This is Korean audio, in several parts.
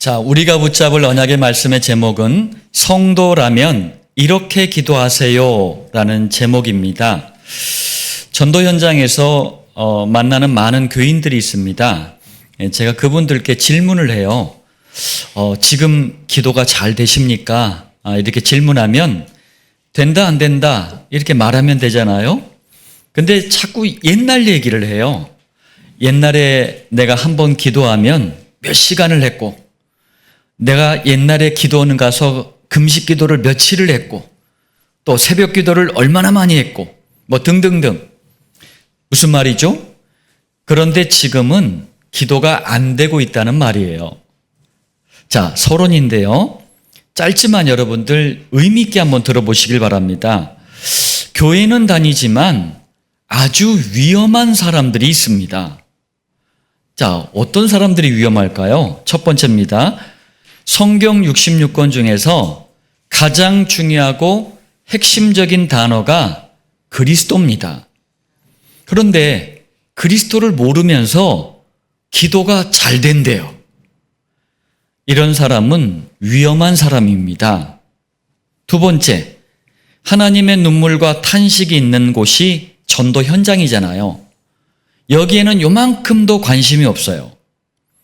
자, 우리가 붙잡을 언약의 말씀의 제목은 성도라면 이렇게 기도하세요 라는 제목입니다. 전도 현장에서 만나는 많은 교인들이 있습니다. 제가 그분들께 질문을 해요. 지금 기도가 잘 되십니까? 이렇게 질문하면 된다 안 된다 이렇게 말하면 되잖아요. 근데 자꾸 옛날 얘기를 해요. 옛날에 내가 한번 기도하면 몇 시간을 했고, 내가 옛날에 기도원 가서 금식 기도를 며칠을 했고, 또 새벽 기도를 얼마나 많이 했고, 뭐 등등등. 무슨 말이죠? 그런데 지금은 기도가 안 되고 있다는 말이에요. 자, 서론인데요. 짧지만 여러분들 의미 있게 한번 들어보시길 바랍니다. 교회는 다니지만 아주 위험한 사람들이 있습니다. 자, 어떤 사람들이 위험할까요? 첫 번째입니다. 성경 66권 중에서 가장 중요하고 핵심적인 단어가 그리스도입니다. 그런데 그리스도를 모르면서 기도가 잘 된대요. 이런 사람은 위험한 사람입니다. 두 번째, 하나님의 눈물과 탄식이 있는 곳이 전도 현장이잖아요. 여기에는 요만큼도 관심이 없어요.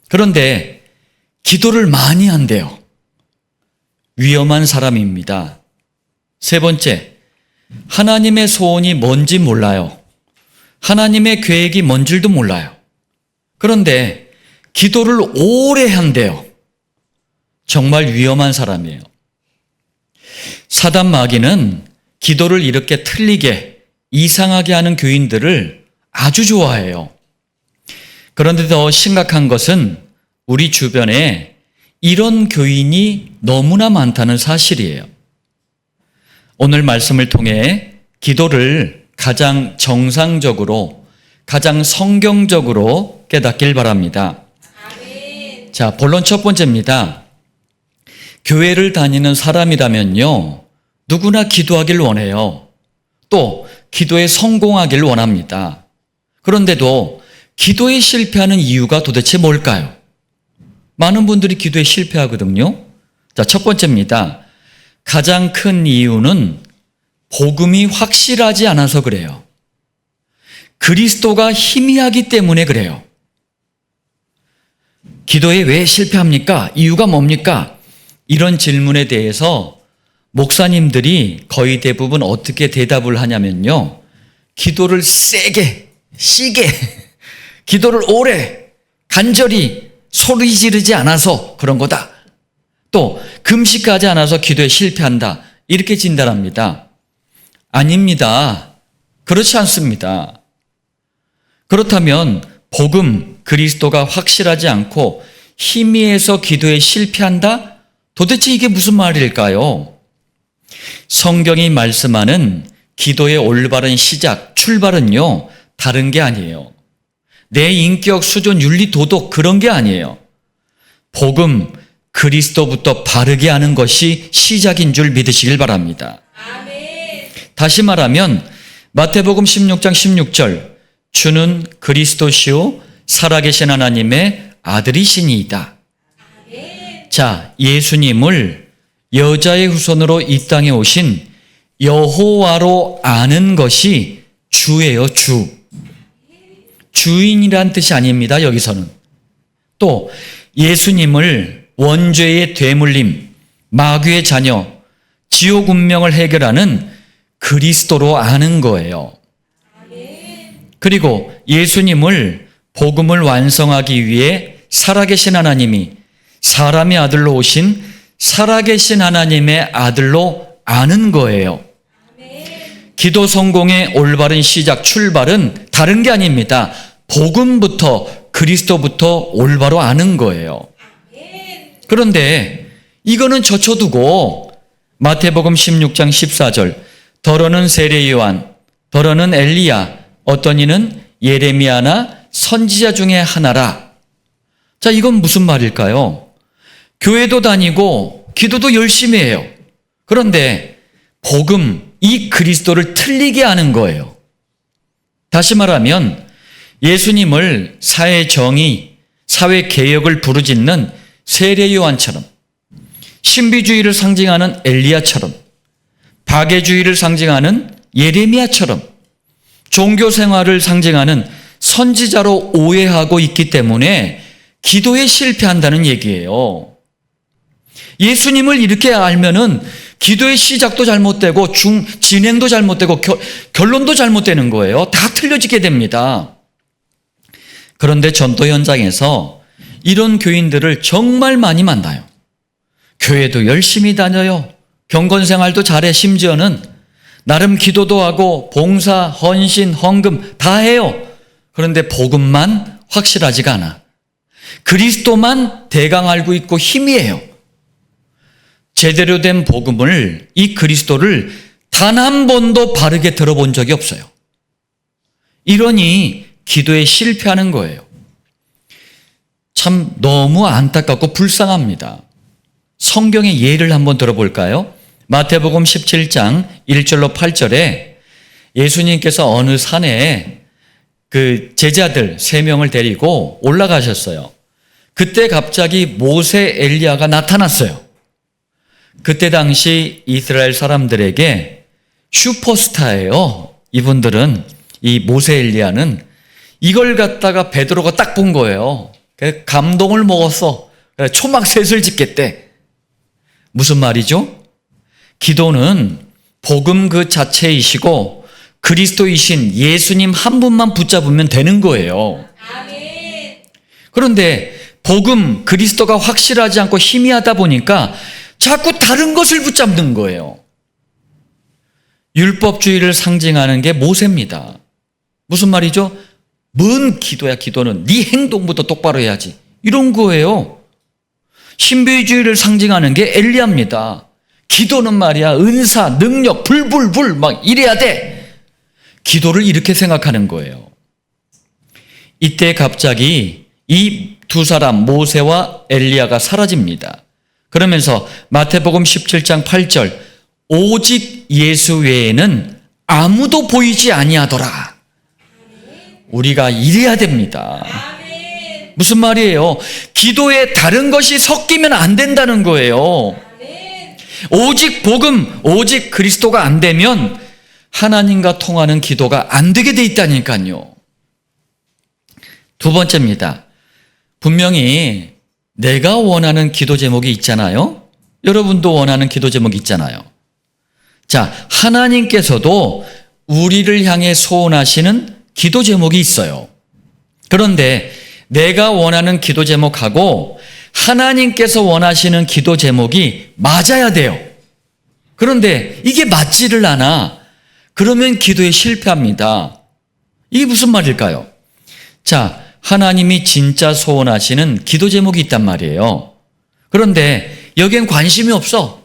그런데 기도를 많이 한대요. 위험한 사람입니다. 세 번째, 하나님의 소원이 뭔지 몰라요. 하나님의 계획이 뭔 줄도 몰라요. 그런데 기도를 오래 한대요. 정말 위험한 사람이에요. 사단 마귀는 기도를 이렇게 틀리게 이상하게 하는 교인들을 아주 좋아해요. 그런데 더 심각한 것은 우리 주변에 이런 교인이 너무나 많다는 사실이에요. 오늘 말씀을 통해 기도를 가장 정상적으로, 가장 성경적으로 깨닫길 바랍니다. 아멘. 자, 본론 첫 번째입니다. 교회를 다니는 사람이라면요, 누구나 기도하길 원해요. 또 기도에 성공하길 원합니다. 그런데도 기도에 실패하는 이유가 도대체 뭘까요? 많은 분들이 기도에 실패하거든요. 자, 첫 번째입니다. 가장 큰 이유는 복음이 확실하지 않아서 그래요. 그리스도가 희미하기 때문에 그래요. 기도에 왜 실패합니까? 이유가 뭡니까? 이런 질문에 대해서 목사님들이 거의 대부분 어떻게 대답을 하냐면요, 기도를 세게, 시게, 기도를 오래, 간절히 소리 지르지 않아서 그런 거다. 또 금식하지 않아서 기도에 실패한다. 이렇게 진단합니다. 아닙니다. 그렇지 않습니다. 그렇다면 복음, 그리스도가 확실하지 않고 희미해서 기도에 실패한다? 도대체 이게 무슨 말일까요? 성경이 말씀하는 기도의 올바른 시작, 출발은요, 다른 게 아니에요. 내 인격, 수준, 윤리, 도덕 그런 게 아니에요. 복음, 그리스도부터 바르게 하는 것이 시작인 줄 믿으시길 바랍니다. 아멘. 다시 말하면 마태복음 16장 16절, 주는 그리스도시요 살아계신 하나님의 아들이시니이다. 아멘. 자, 예수님을 여자의 후손으로 이 땅에 오신 여호와로 아는 것이 주예요, 주. 주인이란 뜻이 아닙니다, 여기서는. 또 예수님을 원죄의 되물림, 마귀의 자녀, 지옥 운명을 해결하는 그리스도로 아는 거예요. 그리고 예수님을 복음을 완성하기 위해 살아계신 하나님이 사람의 아들로 오신 살아계신 하나님의 아들로 아는 거예요. 기도 성공의 올바른 시작, 출발은 다른 게 아닙니다. 복음부터, 그리스도부터 올바로 아는 거예요. 그런데 이거는 젖혀두고 마태복음 16장 14절, 더러는 세례 요한, 더러는 엘리야, 어떤 이는 예레미야나 선지자 중에 하나라. 자, 이건 무슨 말일까요? 교회도 다니고 기도도 열심히 해요. 그런데 복음, 이 그리스도를 틀리게 하는 거예요. 다시 말하면 예수님을 사회 정의, 사회 개혁을 부르짖는 세례 요한처럼, 신비주의를 상징하는 엘리야처럼, 박애주의를 상징하는 예레미야처럼 종교 생활을 상징하는 선지자로 오해하고 있기 때문에 기도에 실패한다는 얘기예요. 예수님을 이렇게 알면은 기도의 시작도 잘못되고 진행도 잘못되고 결론도 잘못되는 거예요. 다 틀려지게 됩니다. 그런데 전도 현장에서 이런 교인들을 정말 많이 만나요. 교회도 열심히 다녀요. 경건 생활도 잘해. 심지어는 나름 기도도 하고 봉사, 헌신, 헌금 다 해요. 그런데 복음만 확실하지가 않아. 그리스도만 대강 알고 있고 희미해요. 제대로 된 복음을, 이 그리스도를 단 한 번도 바르게 들어본 적이 없어요. 이러니 기도에 실패하는 거예요. 참 너무 안타깝고 불쌍합니다. 성경의 예를 한번 들어볼까요? 마태복음 17장 1절로 8절에 예수님께서 어느 산에 그 제자들 3명을 데리고 올라가셨어요. 그때 갑자기 모세, 엘리야가 나타났어요. 그때 당시 이스라엘 사람들에게 슈퍼스타예요. 이분들은, 이 모세, 엘리야는 이걸 갖다가 베드로가 딱 본 거예요. 감동을 먹었어. 초막셋을 짓겠대. 무슨 말이죠? 기도는 복음 그 자체이시고 그리스도이신 예수님 한 분만 붙잡으면 되는 거예요. 그런데 복음, 그리스도가 확실하지 않고 희미하다 보니까 자꾸 다른 것을 붙잡는 거예요. 율법주의를 상징하는 게 모세입니다. 무슨 말이죠? 뭔 기도야, 기도는. 네 행동부터 똑바로 해야지. 이런 거예요. 신비주의를 상징하는 게 엘리야입니다. 기도는 말이야, 은사, 능력, 불 막 이래야 돼. 기도를 이렇게 생각하는 거예요. 이때 갑자기 이 두 사람, 모세와 엘리야가 사라집니다. 그러면서 마태복음 17장 8절, 오직 예수 외에는 아무도 보이지 아니하더라. 우리가 이래야 됩니다. 무슨 말이에요? 기도에 다른 것이 섞이면 안 된다는 거예요. 오직 복음, 오직 그리스도가 안 되면 하나님과 통하는 기도가 안 되게 돼 있다니까요. 두 번째입니다. 분명히 내가 원하는 기도 제목이 있잖아요. 여러분도 원하는 기도 제목이 있잖아요. 자, 하나님께서도 우리를 향해 소원하시는 기도 제목이 있어요. 그런데 내가 원하는 기도 제목하고 하나님께서 원하시는 기도 제목이 맞아야 돼요. 그런데 이게 맞지를 않아. 그러면 기도에 실패합니다. 이게 무슨 말일까요? 자, 하나님이 진짜 소원하시는 기도 제목이 있단 말이에요. 그런데 여기엔 관심이 없어.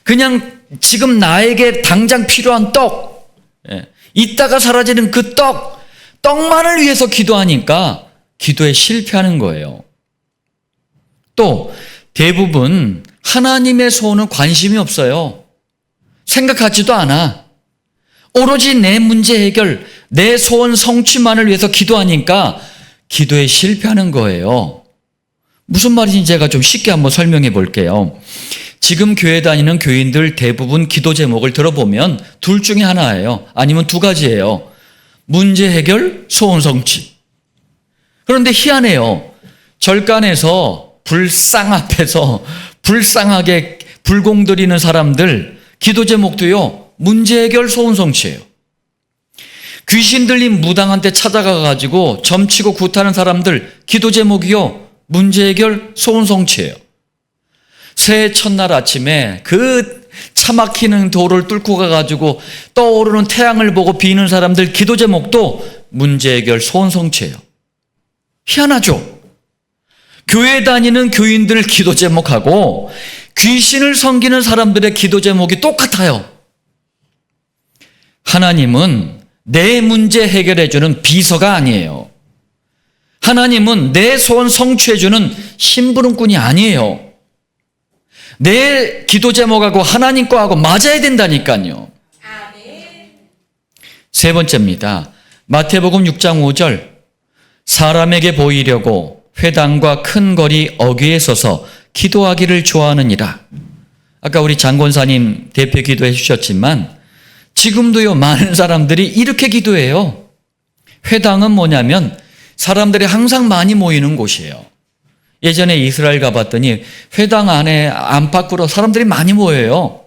그냥 지금 나에게 당장 필요한 떡, 이따가 사라지는 그 떡만을 위해서 기도하니까 기도에 실패하는 거예요. 또 대부분 하나님의 소원은 관심이 없어요. 생각하지도 않아. 오로지 내 문제 해결, 내 소원 성취만을 위해서 기도하니까 기도에 실패하는 거예요. 무슨 말인지 제가 좀 쉽게 한번 설명해 볼게요. 지금 교회 다니는 교인들 대부분 기도 제목을 들어보면 둘 중에 하나예요. 아니면 두 가지예요. 문제 해결, 소원 성취. 그런데 희한해요. 절간에서 불상 앞에서 불쌍하게 불공 드리는 사람들 기도 제목도요, 문제 해결, 소원 성취예요. 귀신 들린 무당한테 찾아가가지고 점치고 굿하는 사람들 기도 제목이요, 문제 해결, 소원 성취예요. 새해 첫날 아침에 그 차 막히는 도로를 뚫고 가가지고 떠오르는 태양을 보고 비는 사람들 기도 제목도 문제 해결, 소원 성취예요. 희한하죠? 교회 다니는 교인들 기도 제목하고 귀신을 섬기는 사람들의 기도 제목이 똑같아요. 하나님은 내 문제 해결해주는 비서가 아니에요. 하나님은 내 소원 성취해주는 심부름꾼이 아니에요. 내 기도 제목하고 하나님 거하고 맞아야 된다니까요. 세 번째입니다. 마태복음 6장 5절, 사람에게 보이려고 회당과 큰 거리 어귀에 서서 기도하기를 좋아하느니라. 아까 우리 장권사님 대표 기도해 주셨지만 지금도요, 많은 사람들이 이렇게 기도해요. 회당은 뭐냐면 사람들이 항상 많이 모이는 곳이에요. 예전에 이스라엘 가봤더니 회당 안에 안팎으로 사람들이 많이 모여요.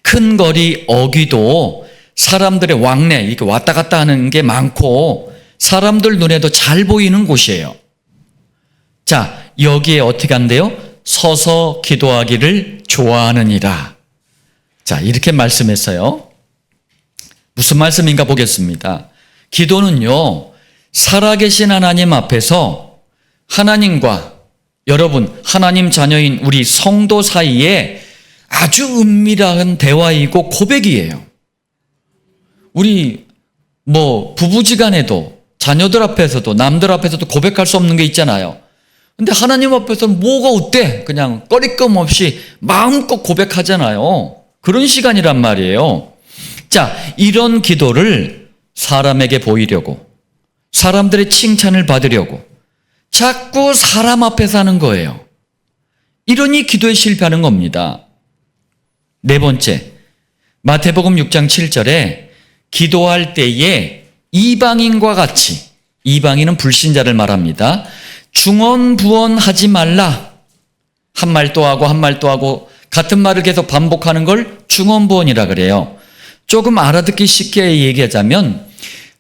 큰 거리 어귀도 사람들의 왕래, 이렇게 왔다 갔다 하는 게 많고 사람들 눈에도 잘 보이는 곳이에요. 자, 여기에 어떻게 한대요? 서서 기도하기를 좋아하느니라. 자, 이렇게 말씀했어요. 무슨 말씀인가 보겠습니다. 기도는요, 살아계신 하나님 앞에서 하나님과 여러분, 하나님 자녀인 우리 성도 사이에 아주 은밀한 대화이고 고백이에요. 우리 부부지간에도 자녀들 앞에서도 남들 앞에서도 고백할 수 없는 게 있잖아요. 근데 하나님 앞에서는 뭐가 어때? 그냥 꺼리낌 없이 마음껏 고백하잖아요. 그런 시간이란 말이에요. 자, 이런 기도를 사람에게 보이려고, 사람들의 칭찬을 받으려고 자꾸 사람 앞에서 하는 거예요. 이러니 기도에 실패하는 겁니다. 네 번째, 마태복음 6장 7절에 기도할 때에 이방인과 같이, 이방인은 불신자를 말합니다. 중언부언하지 말라. 한 말 또 하고 한 말 또 하고 같은 말을 계속 반복하는 걸 중언부언이라 그래요. 조금 알아듣기 쉽게 얘기하자면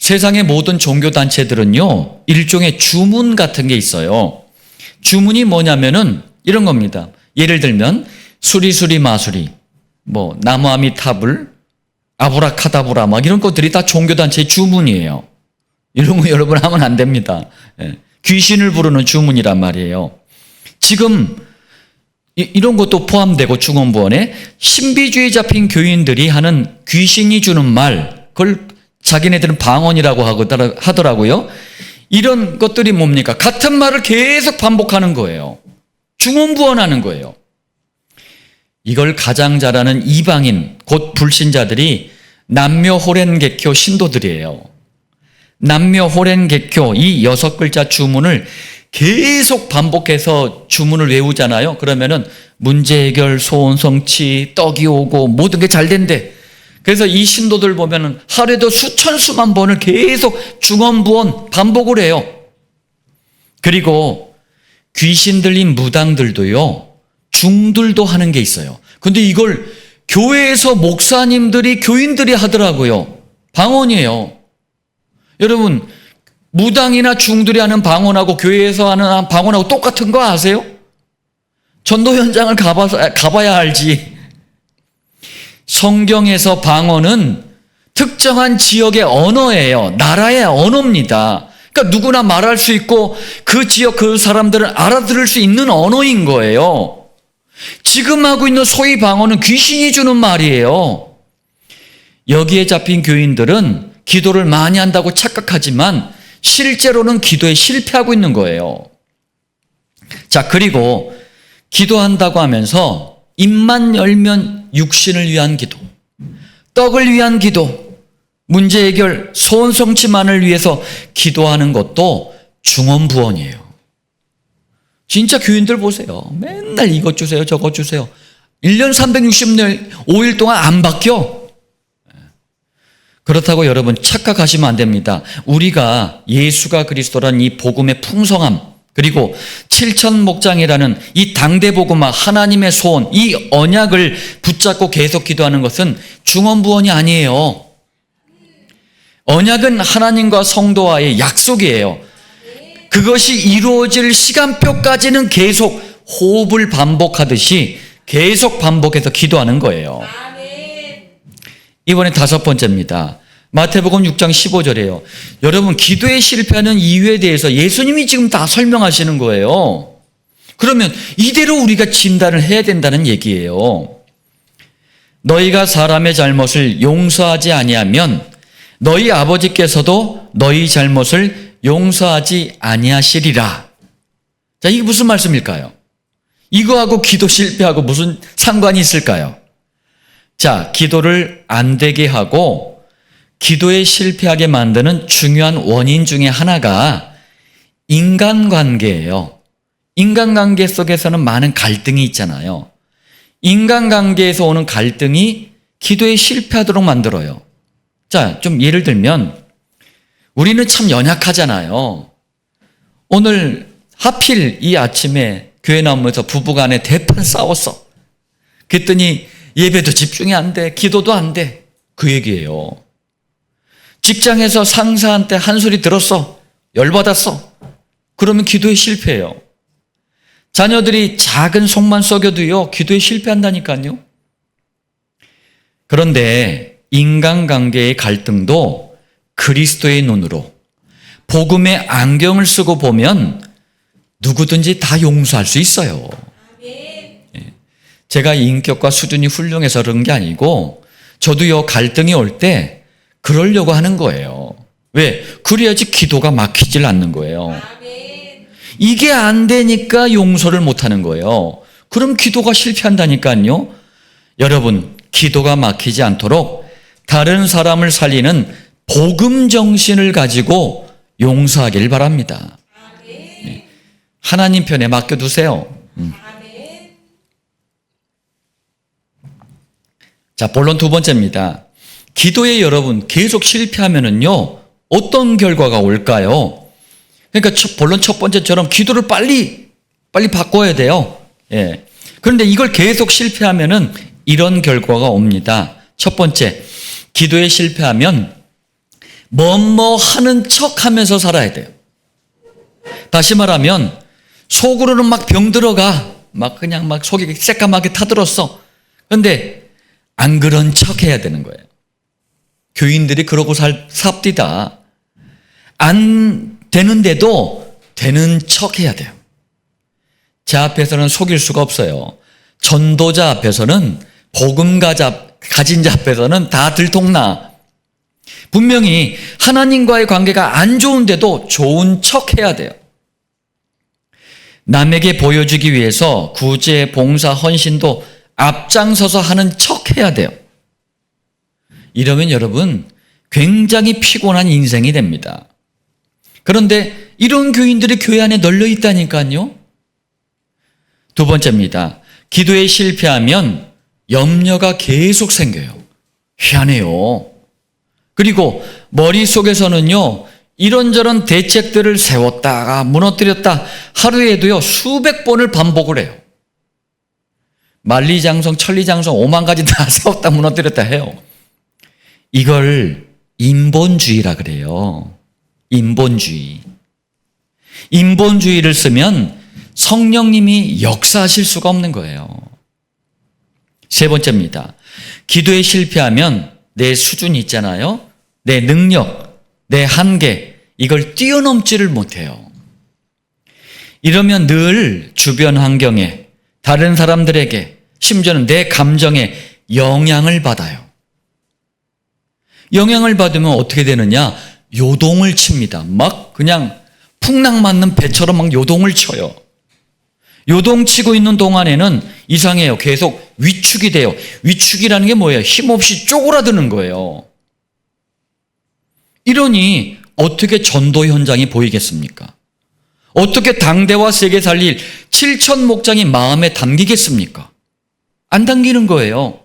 세상의 모든 종교단체들은요, 일종의 주문 같은 게 있어요. 주문이 뭐냐면은 이런 겁니다. 예를 들면 수리수리 마수리, 나무아미타불, 아브라카다브라 이런 것들이 다 종교단체의 주문이에요. 이런 거 여러분 하면 안 됩니다. 귀신을 부르는 주문이란 말이에요. 지금 이런 것도 포함되고 중언부언에 신비주의 잡힌 교인들이 하는 귀신이 주는 말, 그걸 자기네들은 방언이라고 하더라고요. 이런 것들이 뭡니까? 같은 말을 계속 반복하는 거예요. 중언부언하는 거예요. 이걸 가장 잘하는 이방인, 곧 불신자들이 남묘호렌개교 신도들이에요. 남묘호렌개교 이 6글자 주문을 계속 반복해서 주문을 외우잖아요. 그러면은 문제 해결, 소원 성취, 떡이 오고 모든 게 잘 된대. 그래서 이 신도들 보면은 하루에도 수천 수만 번을 계속 중언부언 반복을 해요. 그리고 귀신 들린 무당들도요, 중들도 하는 게 있어요. 근데 이걸 교회에서 목사님들이, 교인들이 하더라고요. 방언이에요. 여러분, 무당이나 중들이 하는 방언하고 교회에서 하는 방언하고 똑같은 거 아세요? 전도 현장을 가봐야 알지. 성경에서 방언은 특정한 지역의 언어예요. 나라의 언어입니다. 그러니까 누구나 말할 수 있고 그 지역 그 사람들은 알아들을 수 있는 언어인 거예요. 지금 하고 있는 소위 방언은 귀신이 주는 말이에요. 여기에 잡힌 교인들은 기도를 많이 한다고 착각하지만 실제로는 기도에 실패하고 있는 거예요. 자, 그리고 기도한다고 하면서 입만 열면 육신을 위한 기도, 떡을 위한 기도, 문제 해결, 소원 성취만을 위해서 기도하는 것도 중언부언이에요. 진짜 교인들 보세요. 맨날 이것 주세요, 저것 주세요. 1년 365일 동안 안 바뀌어. 그렇다고 여러분 착각하시면 안 됩니다. 우리가 예수가 그리스도란 이 복음의 풍성함, 그리고 7천 목장이라는 이 당대복음화 하나님의 소원, 이 언약을 붙잡고 계속 기도하는 것은 중언부언이 아니에요. 언약은 하나님과 성도와의 약속이에요. 그것이 이루어질 시간표까지는 계속 호흡을 반복하듯이 계속 반복해서 기도하는 거예요. 이번에 5번째입니다. 마태복음 6장 15절이에요. 여러분, 기도에 실패하는 이유에 대해서 예수님이 지금 다 설명하시는 거예요. 그러면 이대로 우리가 진단을 해야 된다는 얘기예요. 너희가 사람의 잘못을 용서하지 아니하면 너희 아버지께서도 너희 잘못을 용서하지 아니하시리라. 자, 이게 무슨 말씀일까요? 이거하고 기도 실패하고 무슨 상관이 있을까요? 자, 기도를 안 되게 하고 기도에 실패하게 만드는 중요한 원인 중에 하나가 인간관계예요. 인간관계 속에서는 많은 갈등이 있잖아요. 인간관계에서 오는 갈등이 기도에 실패하도록 만들어요. 자, 좀 예를 들면 우리는 참 연약하잖아요. 오늘 하필 이 아침에 교회 나오면서 부부간에 대판 싸웠어. 그랬더니 예배도 집중이 안 돼. 기도도 안 돼. 그 얘기예요. 직장에서 상사한테 한 소리 들었어. 열받았어. 그러면 기도에 실패해요. 자녀들이 작은 속만 썩여도요, 기도에 실패한다니까요. 그런데 인간관계의 갈등도 그리스도의 눈으로 복음의 안경을 쓰고 보면 누구든지 다 용서할 수 있어요. 제가 인격과 수준이 훌륭해서 그런 게 아니고 저도요, 갈등이 올 때 그러려고 하는 거예요. 왜? 그래야지 기도가 막히질 않는 거예요. 이게 안 되니까 용서를 못 하는 거예요. 그럼 기도가 실패한다니까요. 여러분, 기도가 막히지 않도록 다른 사람을 살리는 복음 정신을 가지고 용서하길 바랍니다. 하나님 편에 맡겨두세요. 자, 본론 두 번째입니다. 기도에 여러분 계속 실패하면은요, 어떤 결과가 올까요? 그러니까 본론 첫 번째처럼 기도를 빨리 바꿔야 돼요. 예. 그런데 이걸 계속 실패하면은 이런 결과가 옵니다. 첫 번째, 기도에 실패하면 뭐뭐 하는 척 하면서 살아야 돼요. 다시 말하면 속으로는 막 병들어가. 그냥 속이 새까맣게 타들었어. 그런데 안 그런 척 해야 되는 거예요. 교인들이 그러고 삽디다. 안 되는데도 되는 척 해야 돼요. 제 앞에서는 속일 수가 없어요. 전도자 앞에서는 복음 가진 자 앞에서는 다 들통나. 분명히 하나님과의 관계가 안 좋은데도 좋은 척 해야 돼요. 남에게 보여주기 위해서 구제, 봉사, 헌신도 앞장서서 하는 척 해야 돼요. 이러면 여러분 굉장히 피곤한 인생이 됩니다. 그런데 이런 교인들이 교회 안에 널려 있다니까요. 두 번째입니다. 기도에 실패하면 염려가 계속 생겨요. 희한해요. 그리고 머릿속에서는요, 이런저런 대책들을 세웠다가 무너뜨렸다 하루에도요, 수백 번을 반복을 해요. 만리장성, 천리장성, 5만 가지 다 세웠다 무너뜨렸다 해요. 이걸 인본주의라 그래요. 인본주의. 인본주의를 쓰면 성령님이 역사하실 수가 없는 거예요. 세 번째입니다. 기도에 실패하면 내 수준이 있잖아요. 내 능력, 내 한계, 이걸 뛰어넘지를 못해요. 이러면 늘 주변 환경에, 다른 사람들에게, 심지어는 내 감정에 영향을 받아요. 영향을 받으면 어떻게 되느냐? 요동을 칩니다. 그냥 풍랑 맞는 배처럼 요동을 쳐요. 요동치고 있는 동안에는 이상해요. 계속 위축이 돼요. 위축이라는 게 뭐예요? 힘없이 쪼그라드는 거예요. 이러니 어떻게 전도 현장이 보이겠습니까? 어떻게 당대와 세계 살릴 7천 목장이 마음에 담기겠습니까? 안 담기는 거예요.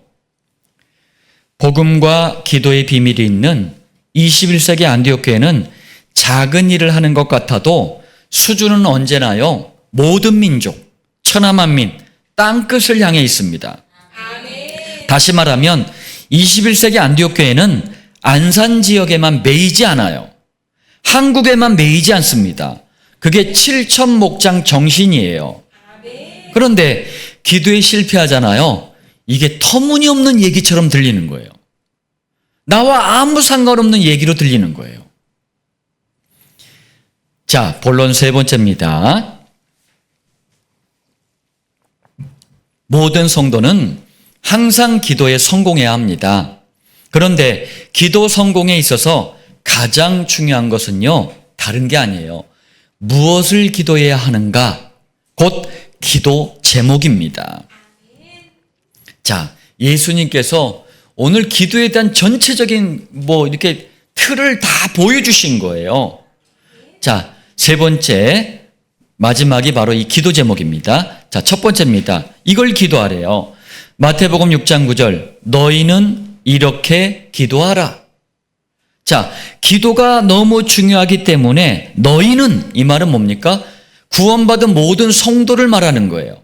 복음과 기도의 비밀이 있는 21세기 안디옥 교회는 작은 일을 하는 것 같아도 수준은 언제나요? 모든 민족, 천하만민, 땅끝을 향해 있습니다. 다시 말하면 21세기 안디옥 교회는 안산 지역에만 매이지 않아요. 한국에만 매이지 않습니다. 그게 7천 목장 정신이에요. 그런데 기도에 실패하잖아요. 이게 터무니없는 얘기처럼 들리는 거예요. 나와 아무 상관없는 얘기로 들리는 거예요. 자, 본론 세 번째입니다. 모든 성도는 항상 기도에 성공해야 합니다. 그런데 기도 성공에 있어서 가장 중요한 것은요, 다른 게 아니에요. 무엇을 기도해야 하는가? 곧 기도 제목입니다. 자, 예수님께서 오늘 기도에 대한 전체적인 이렇게 틀을 다 보여주신 거예요. 자, 세 번째, 마지막이 바로 이 기도 제목입니다. 자, 첫 번째입니다. 이걸 기도하래요. 마태복음 6장 9절, 너희는 이렇게 기도하라. 자, 기도가 너무 중요하기 때문에 너희는, 이 말은 뭡니까? 구원받은 모든 성도를 말하는 거예요.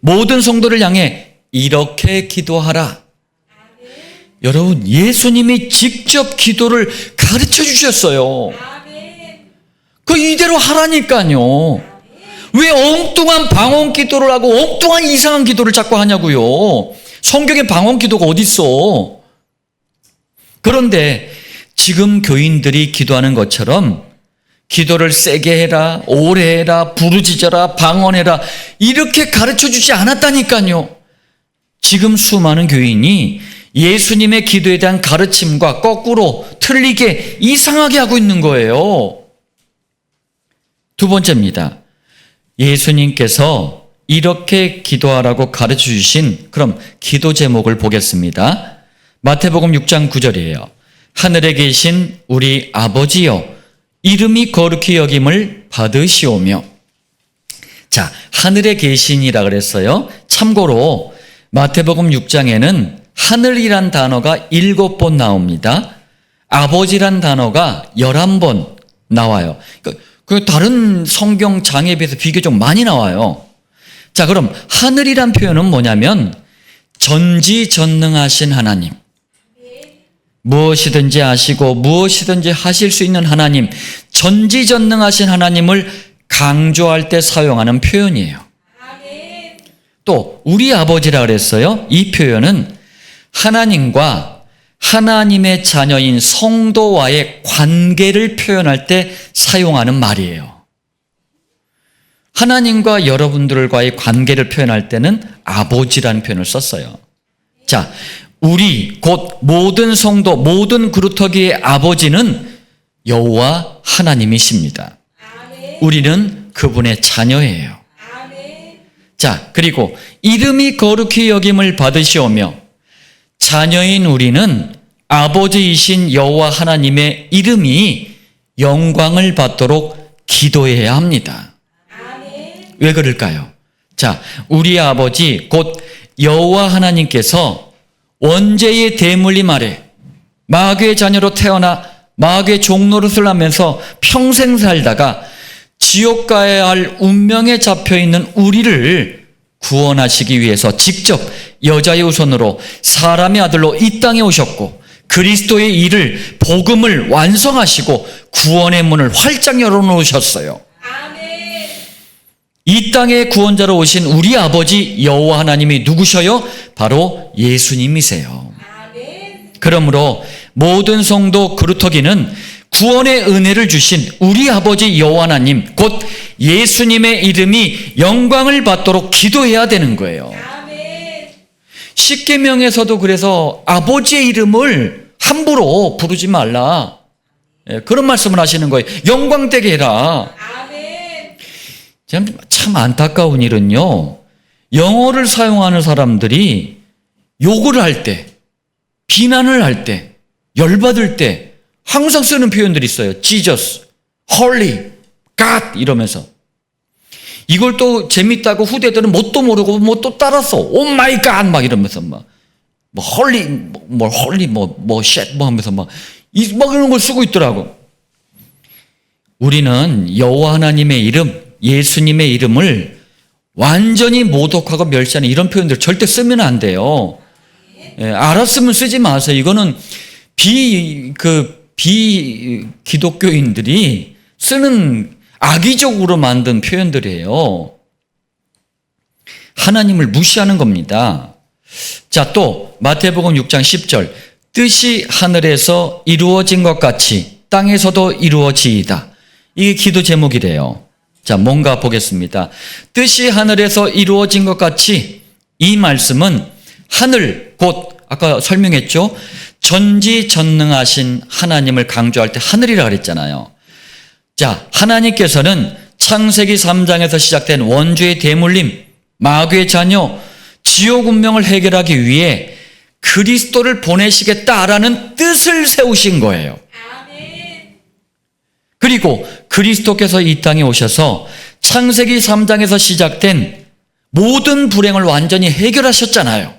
모든 성도를 향해 이렇게 기도하라. 여러분, 예수님이 직접 기도를 가르쳐 주셨어요. 그 이대로 하라니까요. 왜 엉뚱한 방언 기도를 하고 엉뚱한 이상한 기도를 자꾸 하냐고요. 성경에 방언 기도가 어디 있어? 그런데 지금 교인들이 기도하는 것처럼 기도를 세게 해라, 오래 해라, 부르짖어라, 방언해라 이렇게 가르쳐 주지 않았다니까요. 지금 수많은 교인이 예수님의 기도에 대한 가르침과 거꾸로 틀리게 이상하게 하고 있는 거예요. 두 번째입니다. 예수님께서 이렇게 기도하라고 가르쳐 주신 그럼 기도 제목을 보겠습니다. 마태복음 6장 9절이에요. 하늘에 계신 우리 아버지여, 이름이 거룩히 여김을 받으시오며. 자, 하늘에 계신이라 그랬어요. 참고로 마태복음 6장에는 하늘이란 단어가 7번 나옵니다. 아버지란 단어가 11번 나와요. 그 다른 성경 장에 비해서 비교적 많이 나와요. 자, 그럼 하늘이란 표현은 뭐냐면 전지전능하신 하나님, 무엇이든지 아시고 무엇이든지 하실 수 있는 하나님, 전지전능하신 하나님을 강조할 때 사용하는 표현이에요. 또 우리 아버지라 그랬어요. 이 표현은 하나님과 하나님의 자녀인 성도와의 관계를 표현할 때 사용하는 말이에요. 하나님과 여러분들과의 관계를 표현할 때는 아버지라는 표현을 썼어요. 자, 우리 곧 모든 성도, 모든 그루터기의 아버지는 여호와 하나님이십니다. 우리는 그분의 자녀예요. 자, 그리고 이름이 거룩히 여김을 받으시오며, 자녀인 우리는 아버지이신 여호와 하나님의 이름이 영광을 받도록 기도해야 합니다. 왜 그럴까요? 자, 우리 아버지 곧 여호와 하나님께서 원죄의 대물림 아래 마귀의 자녀로 태어나 마귀의 종노릇을 하면서 평생 살다가 지옥 가야 할 운명에 잡혀있는 우리를 구원하시기 위해서 직접 여자의 후손으로 사람의 아들로 이 땅에 오셨고, 그리스도의 일을, 복음을 완성하시고 구원의 문을 활짝 열어놓으셨어요. 이 땅의 구원자로 오신 우리 아버지 여호와 하나님이 누구셔요? 바로 예수님이세요. 그러므로 모든 성도 그루터기는 구원의 은혜를 주신 우리 아버지 여호와 하나님 곧 예수님의 이름이 영광을 받도록 기도해야 되는 거예요. 십계명에서도 그래서 아버지의 이름을 함부로 부르지 말라, 그런 말씀을 하시는 거예요. 영광되게 해라. 참 안타까운 일은요, 영어를 사용하는 사람들이 욕을 할 때, 비난을 할 때, 열받을 때 항상 쓰는 표현들이 있어요. Jesus, Holy, God 이러면서. 이걸 또 재밌다고 후대들은 뭣도 모르고 뭐 또 따라서 Oh my God 막 이러면서 막 Holy, shit 하면서 막 이런 걸 쓰고 있더라고. 우리는 여호와 하나님의 이름, 예수님의 이름을 완전히 모독하고 멸시하는 이런 표현들 절대 쓰면 안 돼요. 알았으면 쓰지 마세요. 이거는 비기독교인들이 쓰는 악의적으로 만든 표현들이에요. 하나님을 무시하는 겁니다. 자, 또 마태복음 6장 10절, 뜻이 하늘에서 이루어진 것 같이 땅에서도 이루어지이다. 이게 기도 제목이래요. 자, 뭔가 보겠습니다. 뜻이 하늘에서 이루어진 것 같이, 이 말씀은 하늘, 곧 아까 설명했죠. 전지전능하신 하나님을 강조할 때 하늘이라 그랬잖아요. 자, 하나님께서는 창세기 3장에서 시작된 원죄의 대물림, 마귀의 자녀, 지옥 운명을 해결하기 위해 그리스도를 보내시겠다라는 뜻을 세우신 거예요. 그리고 그리스도께서 이 땅에 오셔서 창세기 3장에서 시작된 모든 불행을 완전히 해결하셨잖아요.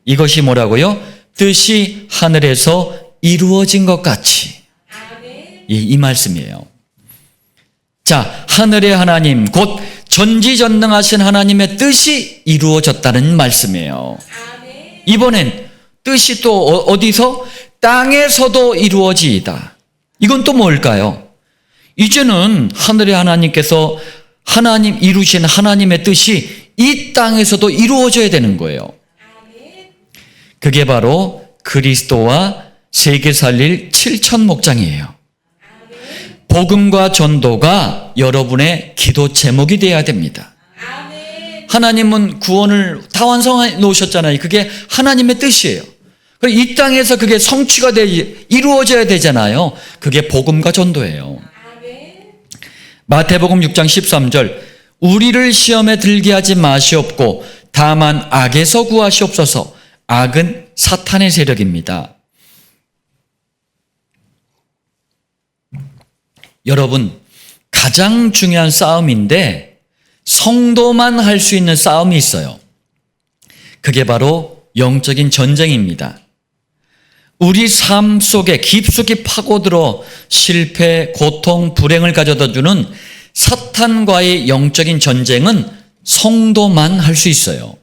이것이 뭐라고요? 뜻이 하늘에서 이루어진 것 같이. 이 말씀이에요. 자, 하늘의 하나님, 곧 전지전능하신 하나님의 뜻이 이루어졌다는 말씀이에요. 이번엔 뜻이 또 어디서? 땅에서도 이루어지이다. 이건 또 뭘까요? 이제는 하늘의 하나님께서 이루신 하나님의 뜻이 이 땅에서도 이루어져야 되는 거예요. 그게 바로 그리스도와 세계 살릴 7천 목장이에요. 복음과 전도가 여러분의 기도 제목이 되어야 됩니다. 하나님은 구원을 다 완성해 놓으셨잖아요. 그게 하나님의 뜻이에요. 이 땅에서 그게 성취가 이루어져야 되잖아요. 그게 복음과 전도예요. 마태복음 6장 13절, 우리를 시험에 들게 하지 마시옵고 다만 악에서 구하시옵소서. 악은 사탄의 세력입니다. 여러분, 가장 중요한 싸움인데 성도만 할 수 있는 싸움이 있어요. 그게 바로 영적인 전쟁입니다. 우리 삶 속에 깊숙이 파고들어 실패, 고통, 불행을 가져다 주는 사탄과의 영적인 전쟁은 성도만 할 수 있어요.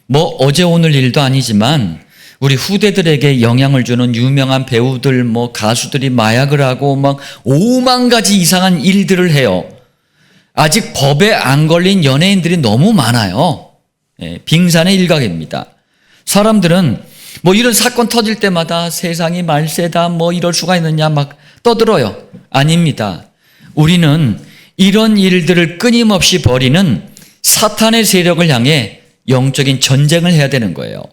뭐 어제 오늘 일도 아니지만 우리 후대들에게 영향을 주는 유명한 배우들, 뭐 가수들이 마약을 하고 막 5만 가지 이상한 일들을 해요. 아직 법에 안 걸린 연예인들이 너무 많아요. 빙산의 일각입니다. 사람들은 뭐 이런 사건 터질 때마다 세상이 말세다, 뭐 이럴 수가 있느냐 막 떠들어요. 아닙니다. 우리는 이런 일들을 끊임없이 벌이는 사탄의 세력을 향해 영적인 전쟁을 해야 되는 거예요.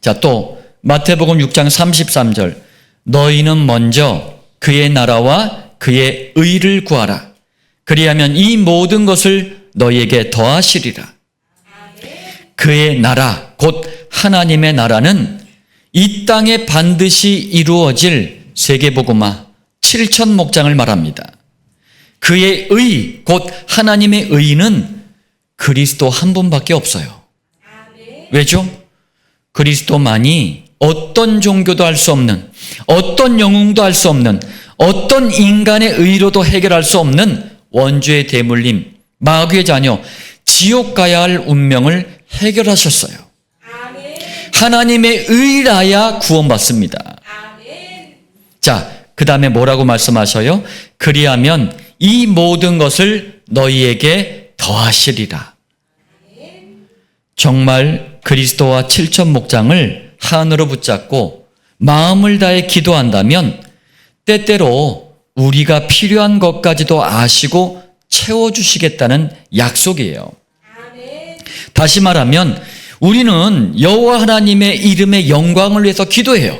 자, 또 마태복음 6장 33절, 너희는 먼저 그의 나라와 그의 의를 구하라. 그리하면 이 모든 것을 너희에게 더하시리라. 그의 나라, 곧 하나님의 나라는 이 땅에 반드시 이루어질 세계복음화 7천 목장을 말합니다. 그의 의, 곧 하나님의 의는 그리스도 한 분밖에 없어요. 왜죠? 그리스도만이 어떤 종교도 할 수 없는, 어떤 영웅도 할 수 없는, 어떤 인간의 의로도 해결할 수 없는 원죄의 대물림, 마귀의 자녀, 지옥 가야 할 운명을 해결하셨어요. 하나님의 의라야 구원받습니다. 자, 그 다음에 뭐라고 말씀하셔요? 그리하면 이 모든 것을 너희에게 더하시리라. 정말 그리스도와 7천 목장을 한으로 붙잡고 마음을 다해 기도한다면 때때로 우리가 필요한 것까지도 아시고 채워주시겠다는 약속이에요. 다시 말하면 우리는 여호와 하나님의 이름의 영광을 위해서 기도해요.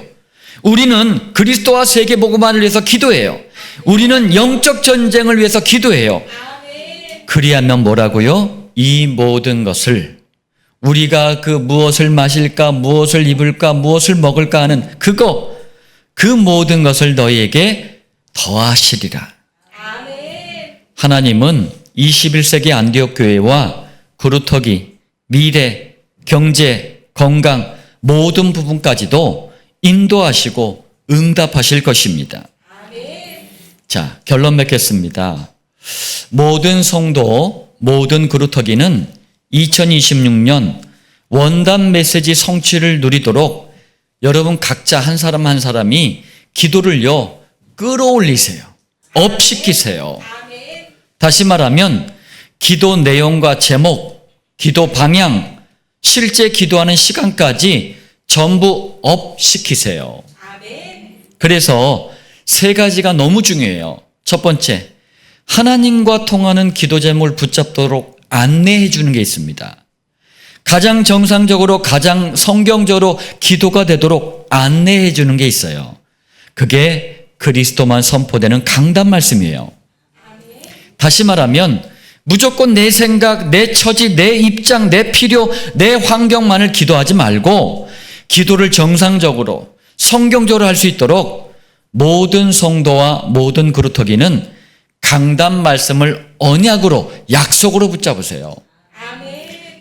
우리는 그리스도와 세계복음화를 위해서 기도해요. 우리는 영적 전쟁을 위해서 기도해요. 그리하면 뭐라고요? 이 모든 것을 우리가 그 무엇을 마실까, 무엇을 입을까, 무엇을 먹을까 하는 그 모든 것을 너희에게 더하시리라. 하나님은 21세기 안디옥 교회와 그루터기, 미래, 경제, 건강 모든 부분까지도 인도하시고 응답하실 것입니다. 자, 결론 맺겠습니다. 모든 성도, 모든 그루터기는 2026년 원단 메시지 성취를 누리도록 여러분 각자 한 사람 한 사람이 기도를요 끌어올리세요. 업시키세요. 다시 말하면 기도 내용과 제목, 기도 방향, 실제 기도하는 시간까지 전부 업시키세요. 그래서 세 가지가 너무 중요해요. 첫 번째, 하나님과 통하는 기도 제목을 붙잡도록 안내해 주는 게 있습니다. 가장 정상적으로, 가장 성경적으로 기도가 되도록 안내해 주는 게 있어요. 그게 그리스도만 선포되는 강단 말씀이에요. 다시 말하면 무조건 내 생각, 내 처지, 내 입장, 내 필요, 내 환경만을 기도하지 말고 기도를 정상적으로 성경적으로 할 수 있도록 모든 성도와 모든 그루터기는 강단 말씀을 언약으로, 약속으로 붙잡으세요.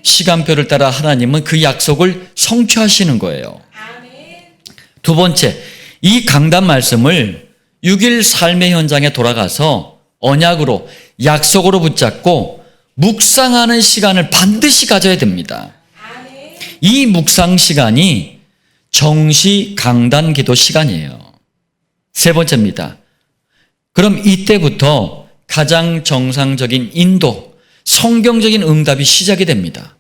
시간표를 따라 하나님은 그 약속을 성취하시는 거예요. 두 번째, 이 강단 말씀을 6일 삶의 현장에 돌아가서 언약으로, 약속으로 붙잡고 묵상하는 시간을 반드시 가져야 됩니다. 이 묵상 시간이 정시 강단 기도 시간이에요. 세 번째입니다. 그럼 이때부터 가장 정상적인 인도, 성경적인 응답이 시작이 됩니다.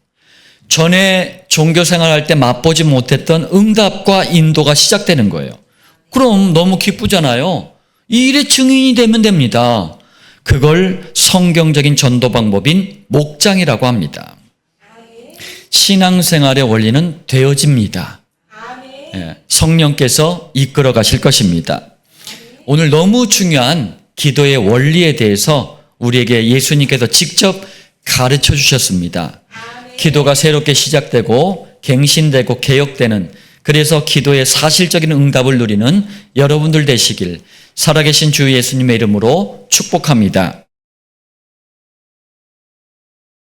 전에 종교 생활할 때 맛보지 못했던 응답과 인도가 시작되는 거예요. 그럼 너무 기쁘잖아요. 이 일의 증인이 되면 됩니다. 그걸 성경적인 전도 방법인 목장이라고 합니다. 신앙생활의 원리는 되어집니다. 성령께서 이끌어 가실 것입니다. 오늘 너무 중요한 기도의 원리에 대해서 우리에게 예수님께서 직접 가르쳐 주셨습니다. 기도가 새롭게 시작되고 갱신되고 개혁되는, 그래서 기도의 사실적인 응답을 누리는 여러분들 되시길 살아계신 주 예수님의 이름으로 축복합니다.